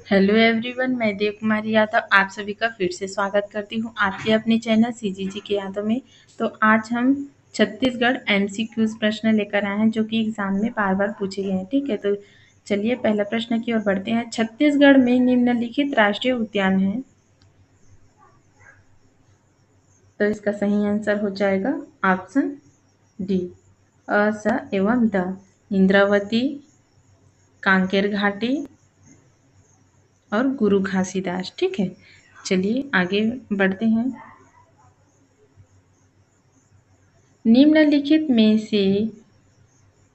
Hello everyone, मैं देव कुमारी यादव आप सभी का फिर से स्वागत करती हूँ आपके अपने चैनल सीजीजी के यादव में। तो आज हम छत्तीसगढ़ एमसीक्यूज प्रश्न लेकर आए हैं जो कि एग्जाम में बार बार पूछे गए हैं। ठीक है, तो चलिए पहला प्रश्न की ओर बढ़ते हैं। छत्तीसगढ़ में निम्नलिखित राष्ट्रीय उद्यान है। तो इसका सही आंसर हो जाएगा ऑप्शन डी, अ, स एवं द। इंद्रावती, कांकेर घाटी और गुरु घासीदास। ठीक है, चलिए आगे बढ़ते हैं। निम्नलिखित में से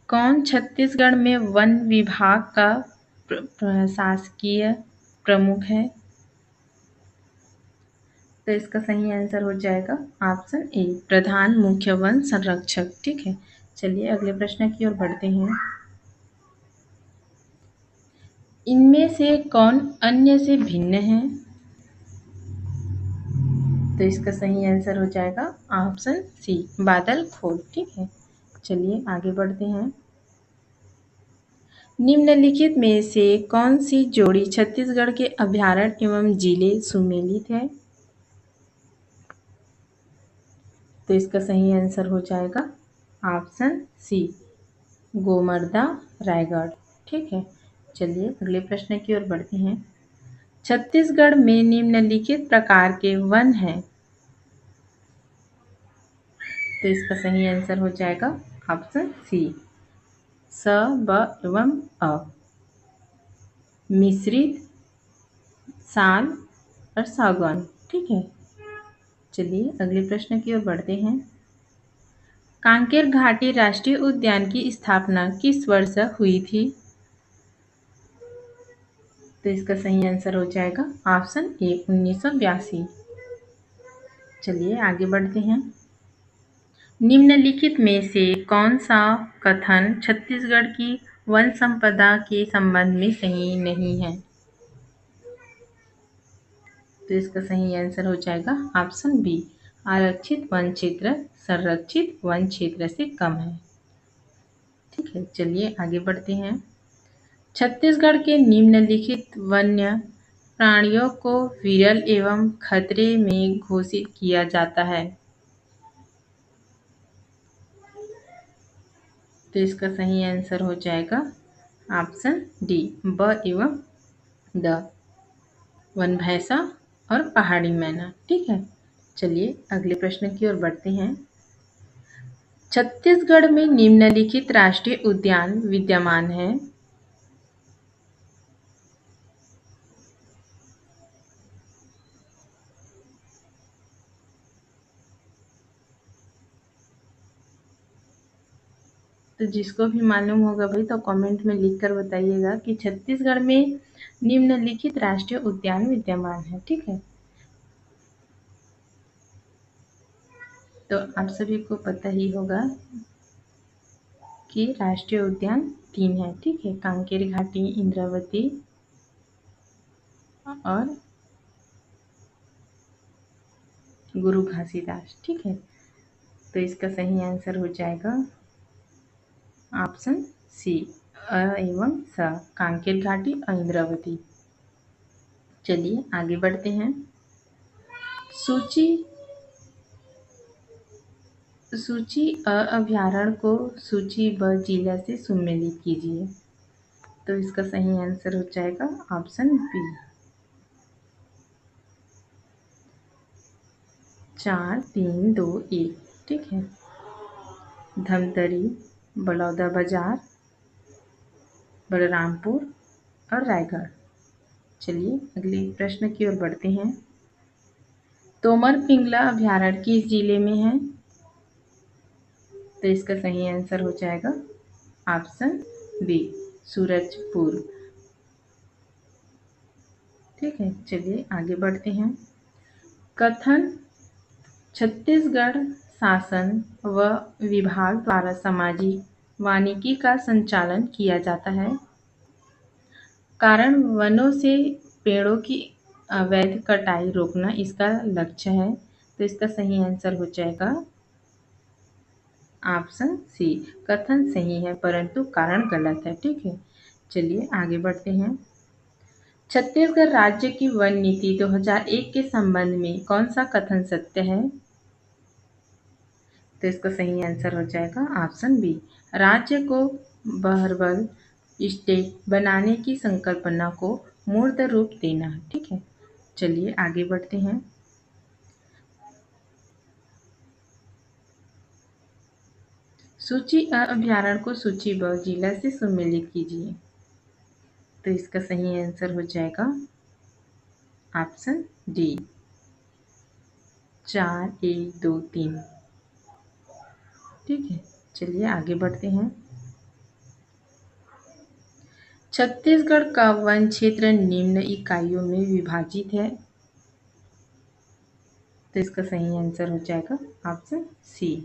कौन छत्तीसगढ़ में वन विभाग का प्रशासकीय प्रमुख है? तो इसका सही आंसर हो जाएगा ऑप्शन ए, प्रधान मुख्य वन संरक्षक। ठीक है, चलिए अगले प्रश्न की ओर बढ़ते हैं। इनमें से कौन अन्य से भिन्न है? तो इसका सही आंसर हो जाएगा ऑप्शन सी, बादल खोल। ठीक है, चलिए आगे बढ़ते हैं। निम्नलिखित में से कौन सी जोड़ी छत्तीसगढ़ के अभयारण्य एवं जिले सुमेलित है? तो इसका सही आंसर हो जाएगा ऑप्शन सी, गोमर्दा रायगढ़। ठीक है, चलिए अगले प्रश्न की ओर बढ़ते हैं। छत्तीसगढ़ में निम्नलिखित प्रकार के वन हैं। तो इसका सही आंसर हो जाएगा ऑप्शन सी, स, ब एवं अ। मिश्रित, साल और सागौन। ठीक है, चलिए अगले प्रश्न की ओर बढ़ते हैं। कांकेर घाटी राष्ट्रीय उद्यान की स्थापना किस वर्ष हुई थी? तो इसका सही आंसर हो जाएगा ऑप्शन ए, 1982। चलिए आगे बढ़ते हैं। निम्नलिखित में से कौन सा कथन छत्तीसगढ़ की वन संपदा के संबंध में सही नहीं है? तो इसका सही आंसर हो जाएगा ऑप्शन बी, आरक्षित वन क्षेत्र संरक्षित वन क्षेत्र से कम है। ठीक है, चलिए आगे बढ़ते हैं। छत्तीसगढ़ के निम्नलिखित वन्य प्राणियों को विरल एवं खतरे में घोषित किया जाता है। तो इसका सही आंसर हो जाएगा ऑप्शन डी, ब एवं द, वन भैंसा और पहाड़ी मैना। ठीक है, चलिए अगले प्रश्न की ओर बढ़ते हैं। छत्तीसगढ़ में निम्नलिखित राष्ट्रीय उद्यान विद्यमान है। तो जिसको भी मालूम होगा भाई तो कमेंट में लिख कर बताइएगा कि छत्तीसगढ़ में निम्नलिखित राष्ट्रीय उद्यान विद्यमान है। ठीक है, तो आप सभी को पता ही होगा कि राष्ट्रीय उद्यान 3 है। ठीक है, कांकेर घाटी, इंद्रावती और गुरु घासीदास। ठीक है, तो इसका सही आंसर हो जाएगा ऑप्शन सी, अ एवं स, कांकेर घाटी और इंद्रावती। चलिए आगे बढ़ते हैं। सूची सूची अ अभ्यारण्य को सूची ब जिला से सुमेलित कीजिए। तो इसका सही आंसर हो जाएगा ऑप्शन बी, 4, 3, 2, 1। ठीक है, धमतरी, बलौदाबाजार, बलरामपुर और रायगढ़। चलिए अगले प्रश्न की ओर बढ़ते हैं। तोमर पिंगला अभ्यारण्य किस जिले में है? तो इसका सही आंसर हो जाएगा ऑप्शन बी, सूरजपुर। ठीक है, चलिए आगे बढ़ते हैं। कथन छत्तीसगढ़ शासन व विभाग द्वारा सामाजिक वानिकी का संचालन किया जाता है। कारण वनों से पेड़ों की अवैध कटाई रोकना इसका लक्ष्य है। तो इसका सही आंसर हो जाएगा ऑप्शन सी, कथन सही है परंतु कारण गलत है। ठीक है, चलिए आगे बढ़ते हैं। छत्तीसगढ़ राज्य की वन नीति 2001 के संबंध में कौन सा कथन सत्य है? तो इसका सही आंसर हो जाएगा ऑप्शन बी। राज्य को बहरबल स्टेट बनाने की संकल्पना को मूर्त रूप देना। ठीक है, चलिए आगे बढ़ते हैं। सूची अ अभ्यारण्य को सूची ब जिला से सम्मिलित कीजिए। तो इसका सही आंसर हो जाएगा ऑप्शन डी 4, 1, 2, 3। ठीक है, चलिए आगे बढ़ते हैं। छत्तीसगढ़ का वन क्षेत्र निम्न इकाइयों में विभाजित है। तो इसका सही आंसर हो जाएगा ऑप्शन सी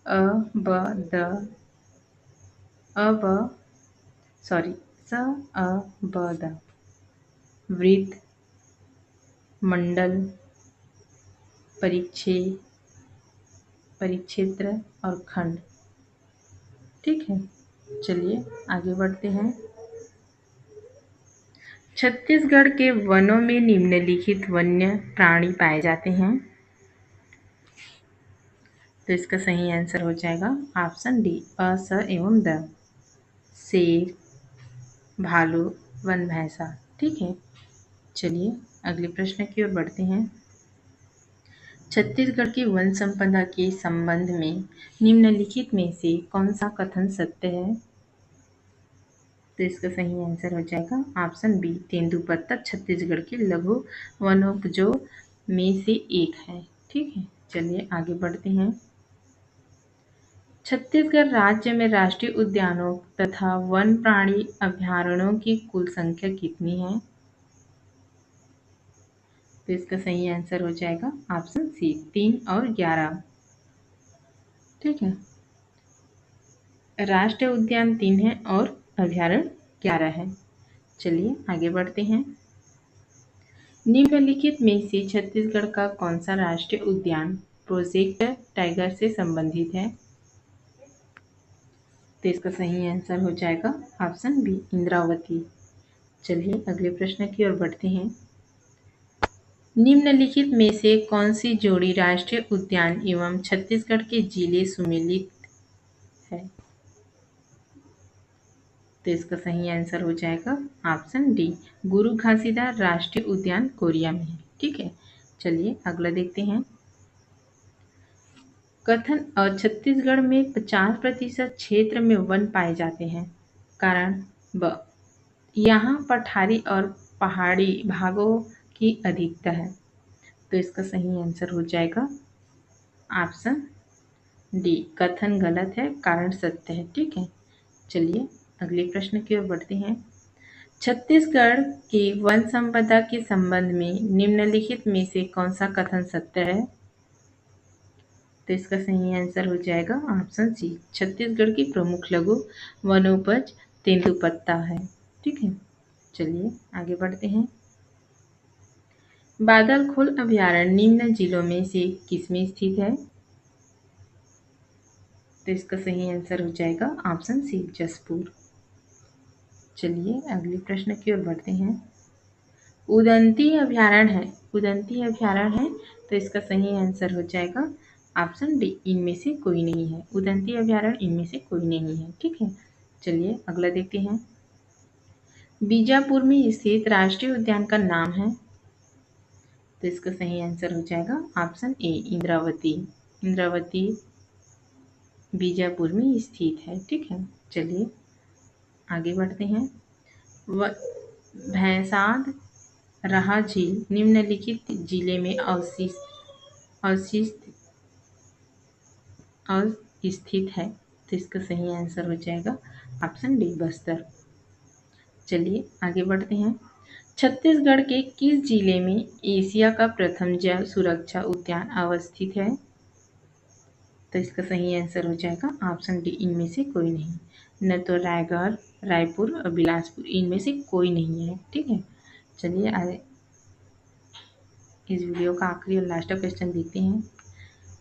अ ब द अ ब सॉरी स अ ब द वृत्त, मंडल, परिक्षेत्र और खंड। ठीक है, चलिए आगे बढ़ते हैं। छत्तीसगढ़ के वनों में निम्नलिखित वन्य प्राणी पाए जाते हैं। तो इसका सही आंसर हो जाएगा ऑप्शन डी अ स एवं द शेर, भालू, वन भैंसा। ठीक है, चलिए अगले प्रश्न की ओर बढ़ते हैं। छत्तीसगढ़ की वन संपदा के संबंध में निम्नलिखित में से कौन सा कथन सत्य है? तो इसका सही आंसर हो जाएगा ऑप्शन बी तेंदुपत्ता छत्तीसगढ़ के लघु वनोपजों में से एक है। ठीक है, चलिए आगे बढ़ते हैं। छत्तीसगढ़ राज्य में राष्ट्रीय उद्यानों तथा वन प्राणी अभयारण्यों की कुल संख्या कितनी है? तो इसका सही आंसर हो जाएगा ऑप्शन सी 3 और 11। ठीक है, राष्ट्रीय उद्यान 3 है और अभयारण्य 11 है। चलिए आगे बढ़ते हैं। निम्नलिखित में से छत्तीसगढ़ का कौन सा राष्ट्रीय उद्यान प्रोजेक्ट टाइगर से संबंधित है? तो इसका सही आंसर हो जाएगा ऑप्शन बी इंद्रावती। चलिए अगले प्रश्न की ओर बढ़ते हैं। निम्नलिखित में से कौन सी जोड़ी राष्ट्रीय उद्यान एवं छत्तीसगढ़ के जिले सम्मिलित है? तो इसका सही आंसर हो जाएगा ऑप्शन डी गुरु घासीदास राष्ट्रीय उद्यान कोरिया में है। ठीक है, चलिए अगला देखते हैं। कथन और छत्तीसगढ़ में 50% क्षेत्र में वन पाए जाते हैं। कारण ब यहाँ पठारी और पहाड़ी भागों की अधिकता है। तो इसका सही आंसर हो जाएगा ऑप्शन डी कथन गलत है, कारण सत्य है। ठीक है, चलिए अगले प्रश्न की ओर बढ़ते हैं। छत्तीसगढ़ की वन संपदा के संबंध में निम्नलिखित में से कौन सा कथन सत्य है? तो इसका सही आंसर हो जाएगा ऑप्शन सी छत्तीसगढ़ की प्रमुख लघु वनोपज तेंदुपत्ता है। ठीक है, चलिए आगे बढ़ते हैं। बादलखोल अभयारण्य निम्न जिलों में से किसमें स्थित है? तो इसका सही आंसर हो जाएगा ऑप्शन सी जसपुर। चलिए अगले प्रश्न की ओर बढ़ते हैं। उदंती अभयारण्य है, तो इसका सही आंसर हो जाएगा ऑप्शन डी इनमें से कोई नहीं है। उदंती अभयारण्य इनमें से कोई नहीं है। ठीक है, चलिए अगला देखते हैं। बीजापुर में स्थित राष्ट्रीय उद्यान का नाम है? तो इसका सही आंसर हो जाएगा ऑप्शन ए इंद्रावती बीजापुर में स्थित है। ठीक है, चलिए आगे बढ़ते हैं। भैंसाद रहा झील निम्नलिखित जिले में अवस्थित है। तो इसका सही आंसर हो जाएगा ऑप्शन डी बस्तर। चलिए आगे बढ़ते हैं। छत्तीसगढ़ के किस जिले में एशिया का प्रथम जैव सुरक्षा उद्यान अवस्थित है? तो इसका सही आंसर हो जाएगा ऑप्शन डी इनमें से कोई नहीं। न तो रायगढ़, रायपुर और बिलासपुर इनमें से कोई नहीं है। ठीक है, चलिए इस वीडियो का आखिरी और लास्ट क्वेश्चन देखते हैं।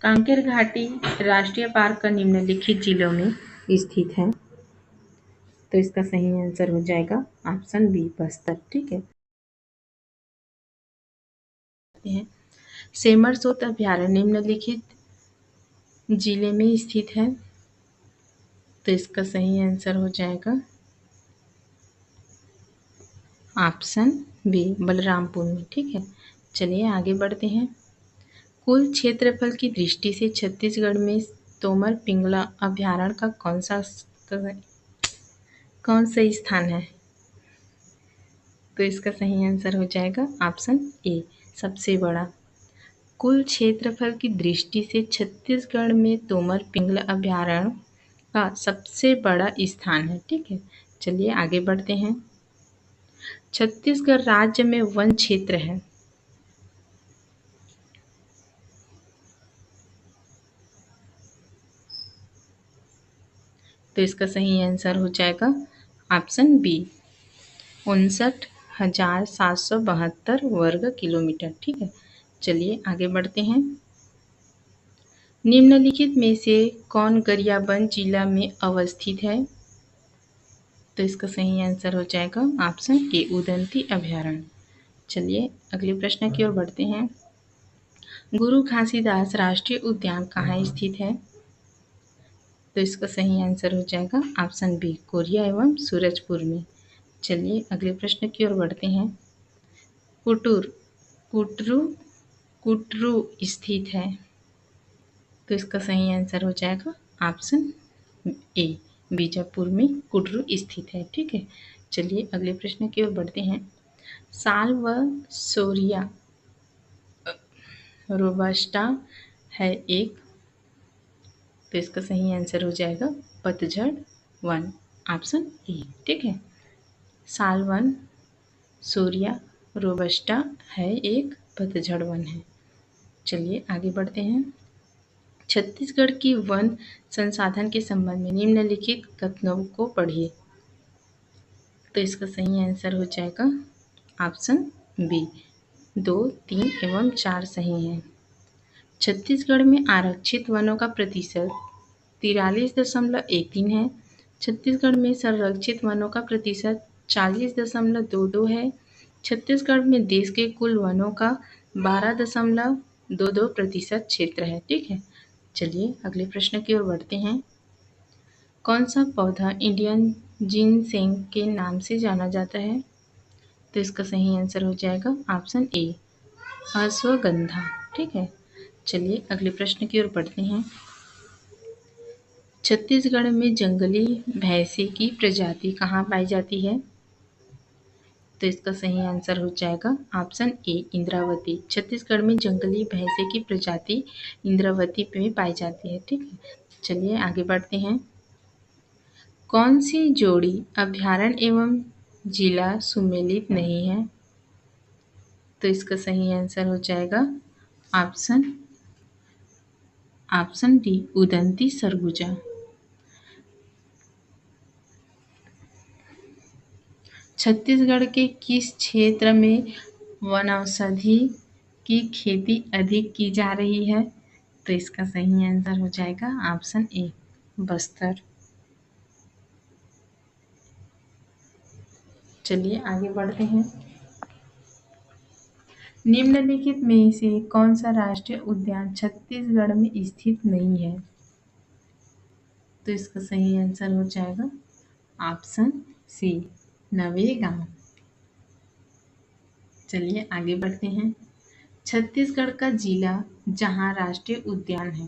कांकेर घाटी राष्ट्रीय पार्क का निम्नलिखित जिलों में स्थित है? तो इसका सही आंसर हो जाएगा ऑप्शन बी बस्तर। ठीक है। बढ़ते हैं। सेमरसोत अभयारण्य निम्नलिखित जिले में स्थित है। तो इसका सही आंसर हो जाएगा ऑप्शन बी, बलरामपुर में। ठीक है, चलिए आगे बढ़ते हैं। कुल क्षेत्रफल की दृष्टि से छत्तीसगढ़ में तोमर पिंगला अभयारण्य का कौन सा स्थान है? तो इसका सही आंसर हो जाएगा ऑप्शन ए, सबसे बड़ा। कुल क्षेत्रफल की दृष्टि से छत्तीसगढ़ में तोमर पिंगला अभयारण्य का सबसे बड़ा स्थान है। ठीक है, चलिए आगे बढ़ते हैं। छत्तीसगढ़ राज्य में वन क्षेत्र है। तो इसका सही आंसर हो जाएगा ऑप्शन बी, 59,772 वर्ग किलोमीटर। ठीक है, चलिए आगे बढ़ते हैं। निम्नलिखित में से कौन गरियाबंद जिला में अवस्थित है? तो इसका सही आंसर हो जाएगा ऑप्शन ए, उदंती अभयारण्य। चलिए अगले प्रश्न की ओर बढ़ते हैं। गुरु घासीदास राष्ट्रीय उद्यान कहाँ स्थित है? तो इसका सही आंसर हो जाएगा ऑप्शन बी, कोरिया एवं सूरजपुर में। चलिए अगले प्रश्न की ओर बढ़ते हैं। कुटरू स्थित है। तो इसका सही आंसर हो जाएगा ऑप्शन ए, बीजापुर में कुटरू स्थित है। ठीक है, चलिए अगले प्रश्न की ओर बढ़ते हैं। साल व सोरिया रोबस्टा है एक। तो इसका सही आंसर हो जाएगा पतझड़ वन, ऑप्शन ए। ठीक है, साल वन सोरिया रोबस्टा है एक, पतझड़ वन है। चलिए आगे बढ़ते हैं। छत्तीसगढ़ की वन संसाधन के संबंध में निम्नलिखित कथनों को पढ़िए। तो इसका सही आंसर हो जाएगा ऑप्शन बी, 2, 3 एवं 4 सही हैं। छत्तीसगढ़ में आरक्षित वनों का प्रतिशत 43.13 है। छत्तीसगढ़ में संरक्षित वनों का प्रतिशत 40.22 है। छत्तीसगढ़ में देश के कुल वनों का 12.22% क्षेत्र है। ठीक है, चलिए अगले प्रश्न की ओर बढ़ते हैं। कौन सा पौधा इंडियन जिनसेंग के नाम से जाना जाता है? तो इसका सही आंसर हो जाएगा ऑप्शन ए, अश्वगंधा। ठीक है, चलिए अगले प्रश्न की ओर बढ़ते हैं। छत्तीसगढ़ में जंगली भैंसे की प्रजाति कहाँ पाई जाती है? तो इसका सही आंसर हो जाएगा ऑप्शन ए, इंद्रावती। छत्तीसगढ़ में जंगली भैंसे की प्रजाति इंद्रावती में पाई जाती है। ठीक है, चलिए आगे बढ़ते हैं। कौन सी जोड़ी अभयारण्य एवं जिला सुमेलित नहीं है? तो इसका सही आंसर हो जाएगा ऑप्शन डी, उदंती सरगुजा। छत्तीसगढ़ के किस क्षेत्र में वनौषधि की खेती अधिक की जा रही है? तो इसका सही आंसर हो जाएगा ऑप्शन ए, बस्तर। चलिए आगे बढ़ते हैं। निम्नलिखित में से कौन सा राष्ट्रीय उद्यान छत्तीसगढ़ में स्थित नहीं है? तो इसका सही आंसर हो जाएगा ऑप्शन सी, नवेगांव। चलिए आगे बढ़ते हैं। छत्तीसगढ़ का जिला जहां राष्ट्रीय उद्यान है।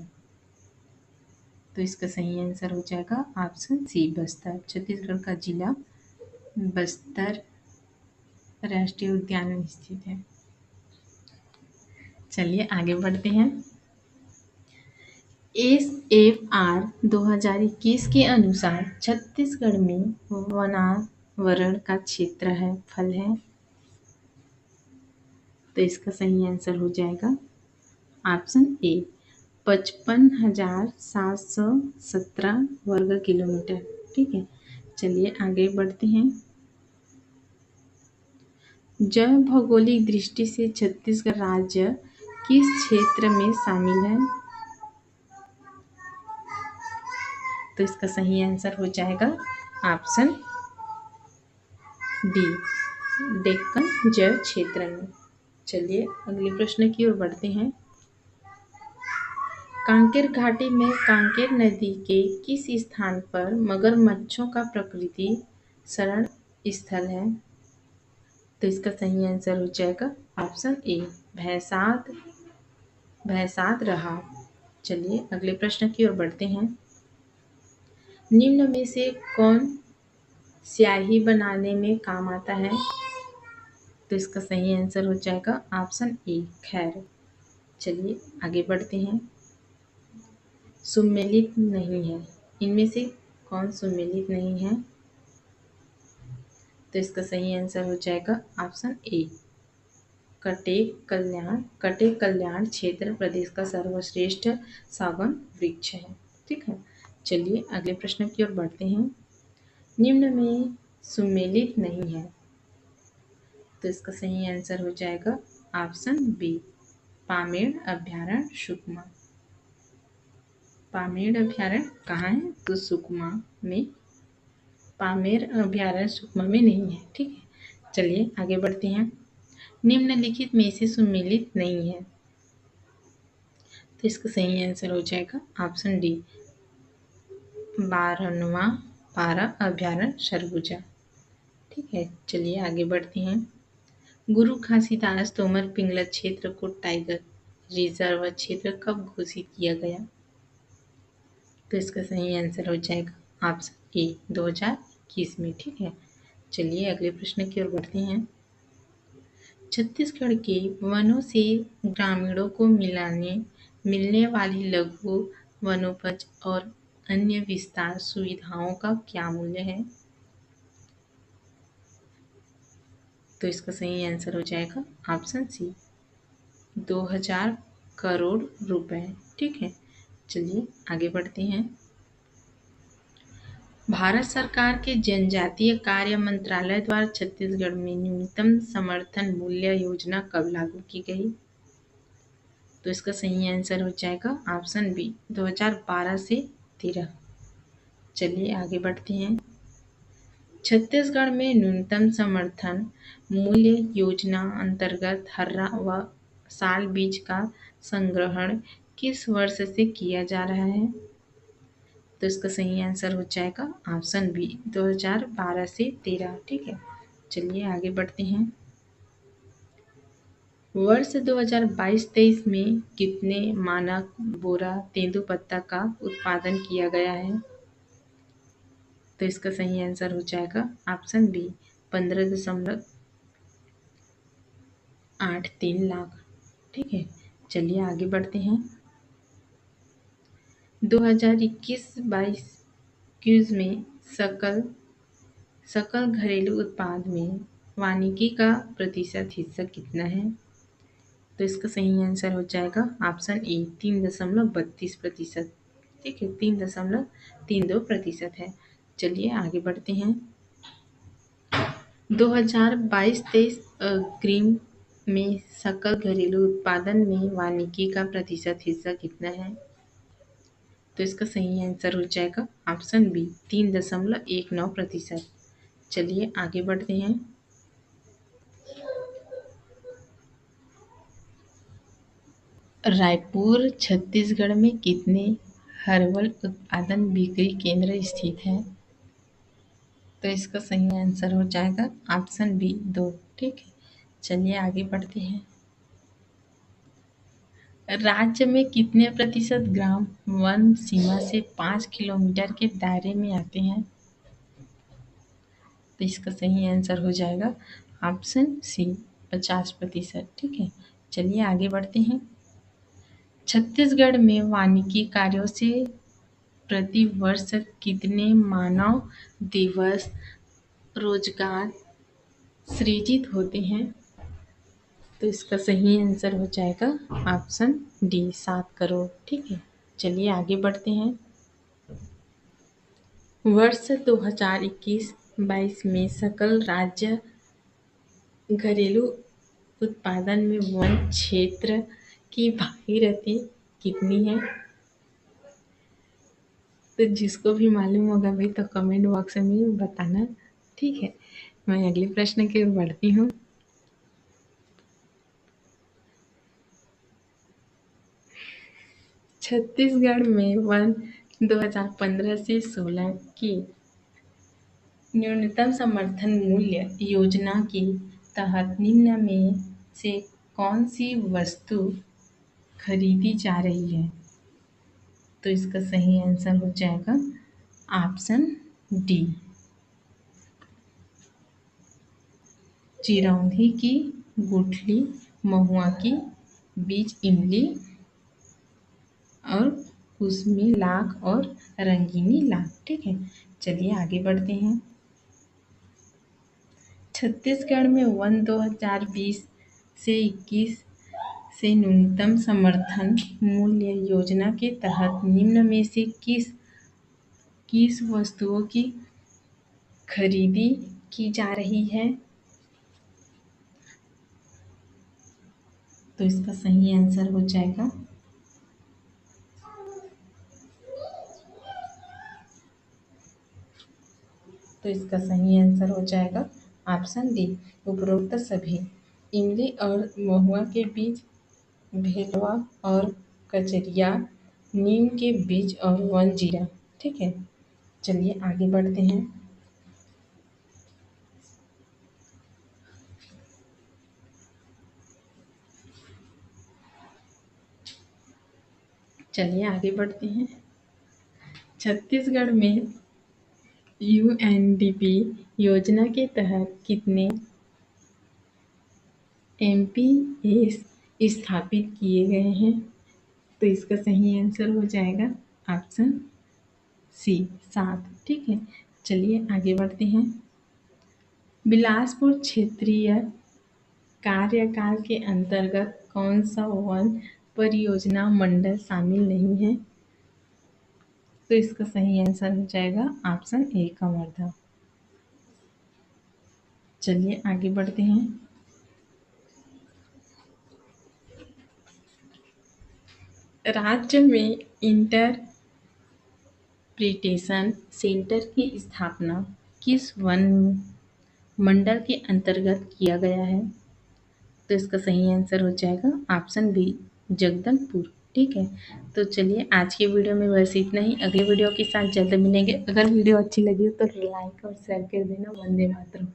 तो इसका सही आंसर हो जाएगा ऑप्शन सी, बस्तर। छत्तीसगढ़ का जिला बस्तर राष्ट्रीय उद्यान में स्थित है। चलिए आगे बढ़ते हैं। SFR 2021 के अनुसार छत्तीसगढ़ में वनावरण का क्षेत्र है फल है। तो इसका सही आंसर हो जाएगा ऑप्शन ए, 55,717 वर्ग किलोमीटर। ठीक है, चलिए आगे बढ़ते हैं। जैव भौगोलिक दृष्टि से छत्तीसगढ़ राज्य किस क्षेत्र में शामिल है? तो इसका सही आंसर हो जाएगा ऑप्शन डी, डेक्कन जैव क्षेत्र में। चलिए अगले प्रश्न की ओर बढ़ते हैं। कांकेर घाटी में कांकेर नदी के किस स्थान पर मगरमच्छों का प्रकृति शरण स्थल है? तो इसका सही आंसर हो जाएगा ऑप्शन ए भैंसाद रहा। चलिए अगले प्रश्न की ओर बढ़ते हैं। निम्न में से कौन स्याही बनाने में काम आता है? तो इसका सही आंसर हो जाएगा ऑप्शन ए खैर। चलिए आगे बढ़ते हैं। सुमेलित नहीं है, इनमें से कौन सुमेलित नहीं है? तो इसका सही आंसर हो जाएगा ऑप्शन ए कटेक कल्याण क्षेत्र प्रदेश का सर्वश्रेष्ठ सागौन वृक्ष है। ठीक है, चलिए अगले प्रश्न की ओर बढ़ते हैं। निम्न में सुमेलित नहीं है, तो इसका सही आंसर हो जाएगा ऑप्शन बी पामेड़ अभ्यारण्य सुकमा। पामेड़ अभ्यारण्य कहाँ है? तो सुकमा में, पामेड़ अभ्यारण्य सुकमा में नहीं है। ठीक है, चलिए आगे बढ़ते हैं। निम्नलिखित में से सुमेलित नहीं है, तो इसका सही आंसर हो जाएगा ऑप्शन डी 12वां पारा अभ्यारण्य सरगुजा। ठीक है, चलिए आगे बढ़ते हैं। गुरु घासीदास तोमर पिंगला क्षेत्र को टाइगर रिजर्व क्षेत्र कब घोषित किया गया? तो इसका सही आंसर हो जाएगा ऑप्शन ए 2021 में। ठीक है, चलिए अगले प्रश्न की ओर बढ़ते हैं। छत्तीसगढ़ के वनों से ग्रामीणों को मिलने वाली लघु वनोपज और अन्य विस्तार सुविधाओं का क्या मूल्य है? तो इसका सही आंसर हो जाएगा ऑप्शन सी 2000 करोड़ रुपए। ठीक है, चलिए आगे बढ़ते हैं। भारत सरकार के जनजातीय कार्य मंत्रालय द्वारा छत्तीसगढ़ में न्यूनतम समर्थन मूल्य योजना कब लागू की गई? तो इसका सही आंसर हो जाएगा ऑप्शन बी 2012 से 13। चलिए आगे बढ़ते हैं। छत्तीसगढ़ में न्यूनतम समर्थन मूल्य योजना अंतर्गत हर्रा व साल बीज का संग्रहण किस वर्ष से किया जा रहा है? तो इसका सही आंसर हो जाएगा ऑप्शन बी 2012 से 13। ठीक है, चलिए आगे बढ़ते हैं। वर्ष 2022-23 में कितने मानक बोरा तेंदुपत्ता का उत्पादन किया गया है? तो इसका सही आंसर हो जाएगा ऑप्शन बी 15.83 लाख। ठीक है, चलिए आगे बढ़ते हैं। 2021-22 क्यूज में सकल घरेलू उत्पाद में वानिकी का प्रतिशत हिस्सा कितना है? तो इसका सही आंसर हो जाएगा ऑप्शन ए 3.32%। ठीक है, 3.32% है। चलिए आगे बढ़ते हैं। 2022-23 अग्रिम में सकल घरेलू उत्पादन में वानिकी का प्रतिशत हिस्सा कितना है? तो इसका सही आंसर हो जाएगा ऑप्शन बी 3.19%। चलिए आगे बढ़ते हैं। रायपुर छत्तीसगढ़ में कितने हर्बल उत्पादन बिक्री केंद्र स्थित हैं? तो इसका सही आंसर हो जाएगा ऑप्शन बी 2। ठीक है, चलिए आगे बढ़ते हैं। राज्य में कितने प्रतिशत ग्राम वन सीमा से 5 किलोमीटर के दायरे में आते हैं? तो इसका सही आंसर हो जाएगा ऑप्शन सी 50%। ठीक है, चलिए आगे बढ़ते हैं। छत्तीसगढ़ में वानिकी कार्यों से प्रति वर्ष कितने मानव दिवस रोजगार सृजित होते हैं? तो इसका सही आंसर हो जाएगा ऑप्शन डी 7 करोड़। ठीक है, चलिए आगे बढ़ते हैं। वर्ष 2021-22 में सकल राज्य घरेलू उत्पादन में वन क्षेत्र की भागीरथी कितनी है? तो जिसको भी मालूम होगा भाई तो कमेंट बॉक्स में बताना। ठीक है, मैं अगले प्रश्न की ओर बढ़ती हूँ। छत्तीसगढ़ में वन 2015 से 16 की न्यूनतम समर्थन मूल्य योजना के तहत निम्न में से कौन सी वस्तु खरीदी जा रही है? तो इसका सही आंसर हो जाएगा ऑप्शन डी, चिरौंधी की गुठली, महुआ की बीज, इमली और कुसमी लाख और रंगीनी लाख। ठीक है, चलिए आगे बढ़ते हैं। छत्तीसगढ़ में वन 2020 से 21 से न्यूनतम समर्थन मूल्य योजना के तहत निम्न में से किस वस्तुओं की खरीदी की जा रही है? तो इसका सही आंसर हो जाएगा ऑप्शन डी, उपरोक्त सभी। इमली और महुआ के बीज, भेलवा और कचरिया, नीम के बीज और वन जीरा। ठीक है, चलिए आगे बढ़ते हैं। छत्तीसगढ़ में यूएनडीपी योजना के तहत कितने एमपीएस स्थापित किए गए हैं? तो इसका सही आंसर हो जाएगा ऑप्शन सी, 7। ठीक है, चलिए आगे बढ़ते हैं। बिलासपुर क्षेत्रीय कार्यकाल के अंतर्गत कौन सा वन परियोजना मंडल शामिल नहीं है? तो इसका सही आंसर हो जाएगा ऑप्शन ए, कवर्धा। चलिए आगे बढ़ते हैं। राज्य में इंटरप्रिटेशन सेंटर की स्थापना किस वन मंडल के अंतर्गत किया गया है? तो इसका सही आंसर हो जाएगा ऑप्शन बी, जगदलपुर। ठीक है, तो चलिए आज के वीडियो में बस इतना ही। अगले वीडियो के साथ जल्द मिलेंगे। अगर वीडियो अच्छी लगी हो तो लाइक और शेयर कर देना। वंदे मातरम।